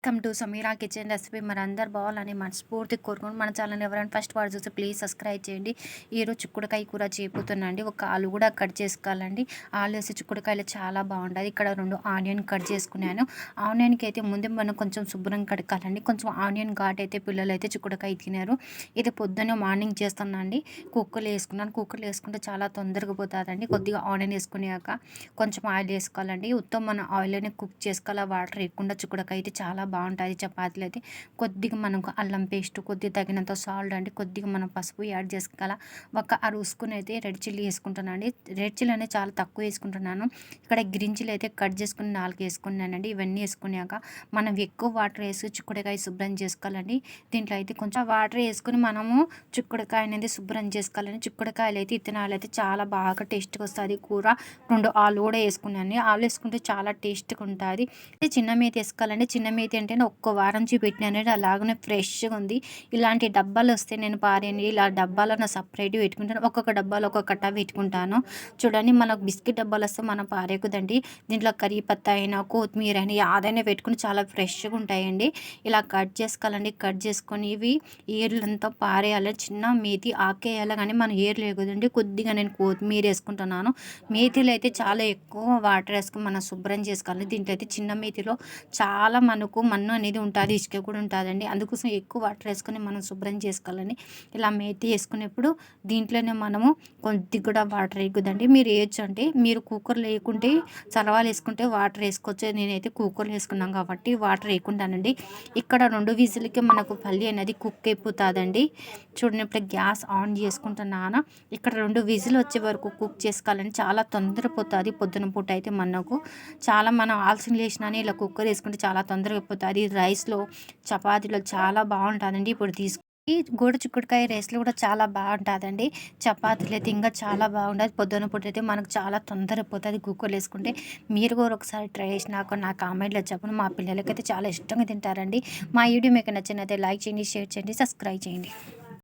Welcome to Sameera kitchen recipe. మరి అందరు బాగాలని మనస్ఫూర్తి కోరుకోండి. మన ఛానల్ ఎవరైనా ఫస్ట్ వాడు చూస్తే ప్లీజ్ సబ్స్క్రైబ్ చేయండి. ఈరోజు చిక్కుడుకాయ కూర చేపుతున్నాండి. ఒక ఆలు కూడా కట్ చేసుకోవాలండి. ఆలు వేసి చిక్కుడుకాయలు చాలా బాగుంటుంది. ఇక్కడ 2 ఆనియన్ కట్ చేసుకున్నాను. ఆనియన్కి అయితే ముందే మనం కొంచెం శుభ్రం కడకాలండి. కొంచెం ఆనియన్ ఘాట్ అయితే పిల్లలు అయితే చిక్కుడుకాయ తినారు. ఇది పొద్దున్నే మార్నింగ్ చేస్తున్నాండి. కుక్కర్లో వేసుకున్నాను. కుక్కర్లో వేసుకుంటే చాలా తొందరగా పోతుందండి. కొద్దిగా ఆనియన్ వేసుకున్నాక కొంచెం ఆయిల్ వేసుకోవాలండి. ఉత్తమ మన ఆయిల్లోనే కుక్ చేసుకోవాలి. వాటర్ వేయకుండా చిక్కుడుకాయ అయితే చాలా బాగుంటుంది. చపాతీలు అయితే కొద్దిగా మనకు అల్లం పేస్ట్, కొద్దిగా తగినంత సాల్ట్ అండి, కొద్దిగా మనం పసుపు యాడ్ చేసుకోవాలి. ఒక అరుసుకుని అయితే రెడ్ చిల్లీ వేసుకుంటున్నానండి. రెడ్ చిల్లీ అనేది చాలా తక్కువ వేసుకుంటున్నాను. ఇక్కడ గ్రీన్ చిల్లీ అయితే కట్ చేసుకుని 4 వేసుకున్నానండి. ఇవన్నీ వేసుకున్నాక మనం ఎక్కువ వాటర్ వేసి చిక్కుడుకాయ శుభ్రం చేసుకోవాలండి. దీంట్లో అయితే కొంచెం వాటర్ వేసుకుని మనము చిక్కుడుకాయ అనేది శుభ్రం చేసుకోవాలండి. చిక్కుడుకాయలు అయితే ఇత్తనాలు అయితే చాలా బాగా టేస్ట్గా వస్తుంది. కూర 2 ఆలు కూడా వేసుకున్నాను. ఆలు వేసుకుంటే చాలా టేస్ట్గా ఉంటుంది. చిన్న మేతి వేసుకోవాలండి. చిన్న మేతి అంటే ఒక్క వారం చూపెట్టినాను, అలాగనే ఫ్రెష్గా ఉంది. ఇలాంటి డబ్బాలు వస్తే నేను పారేయండి, ఇలా డబ్బాలో నా సపరేట్గా పెట్టుకుంటాను. ఒక్కొక్క డబ్బాలో ఒక్కొక్క కట్ట పెట్టుకుంటాను. చూడండి, మనకు బిస్కెట్ డబ్బాలు వస్తే మనం పారేయకూడదండి. దీంట్లో కర్రీ పత్తా అయినా కొత్తిమీర అయినా యాదైనా పెట్టుకుని చాలా ఫ్రెష్గా ఉంటాయండి. ఇలా కట్ చేసుకోవాలండి. కట్ చేసుకొని ఇవి ఏర్లంతా పారేయాలి. చిన్న మేతి ఆకేయాలి, కానీ మనం ఏర్లు వేయకూడదండి. కొద్దిగా నేను కొత్తిమీర వేసుకుంటున్నాను. మేతిలో అయితే చాలా ఎక్కువ వాటర్ వేసుకొని మనం శుభ్రం చేసుకోవాలి. దీంట్లో అయితే చిన్న మేతిలో చాలా మనకు మన్ను అనేది ఉంటుంది, ఇసుక కూడా ఉంటుందండి. అందుకోసం ఎక్కువ వాటర్ వేసుకొని మనం శుభ్రం చేసుకోవాలని. ఇలా మేతి వేసుకునేప్పుడు దీంట్లోనే మనము కొద్దిగా కూడా వాటర్ వేయకూడదండి. మీరు వేయచ్చు అంటే మీరు కుక్కర్లో వేయకుంటే చలవాలు వేసుకుంటే వాటర్ వేసుకోవచ్చు. నేనైతే కుక్కర్లో వేసుకున్నాం కాబట్టి వాటర్ వేయకుండానండి. ఇక్కడ 2 విజిల్కి మనకు పల్లి అనేది కుక్ అయిపోతుందండి. చూడండి, ఇప్పుడు గ్యాస్ ఆన్ చేసుకుంటున్నాను. ఇక్కడ 2 విజిల్ వచ్చే వరకు కుక్ చేసుకోవాలని. చాలా తొందర పోతుంది పొద్దున పూట అయితే మనకు. చాలా మనం ఆలస్యం లేచినా ఇలా కుక్కర్ వేసుకుంటే చాలా తొందరగా అయిపోతుంది. రైస్లో చపాతీలో చాలా బాగుంటుందండి. ఇప్పుడు ఈ గోడు చిక్కుడుకాయ రైస్లో కూడా చాలా బాగుంటుందండి. చపాతీలు అయితే ఇంకా చాలా బాగుంటుంది. పొద్దున పూట అయితే మనకు చాలా తొందర అయిపోతుంది కుక్కర్లు వేసుకుంటే. మీరు కూడా ఒకసారి ట్రై చేసినాక నా కామెంట్లో చెప్పండి. మా పిల్లలకైతే చాలా ఇష్టంగా తింటారండి. మా వీడియో మీకు నచ్చినైతే లైక్ చేయండి, షేర్ చేయండి, సబ్స్క్రైబ్ చేయండి.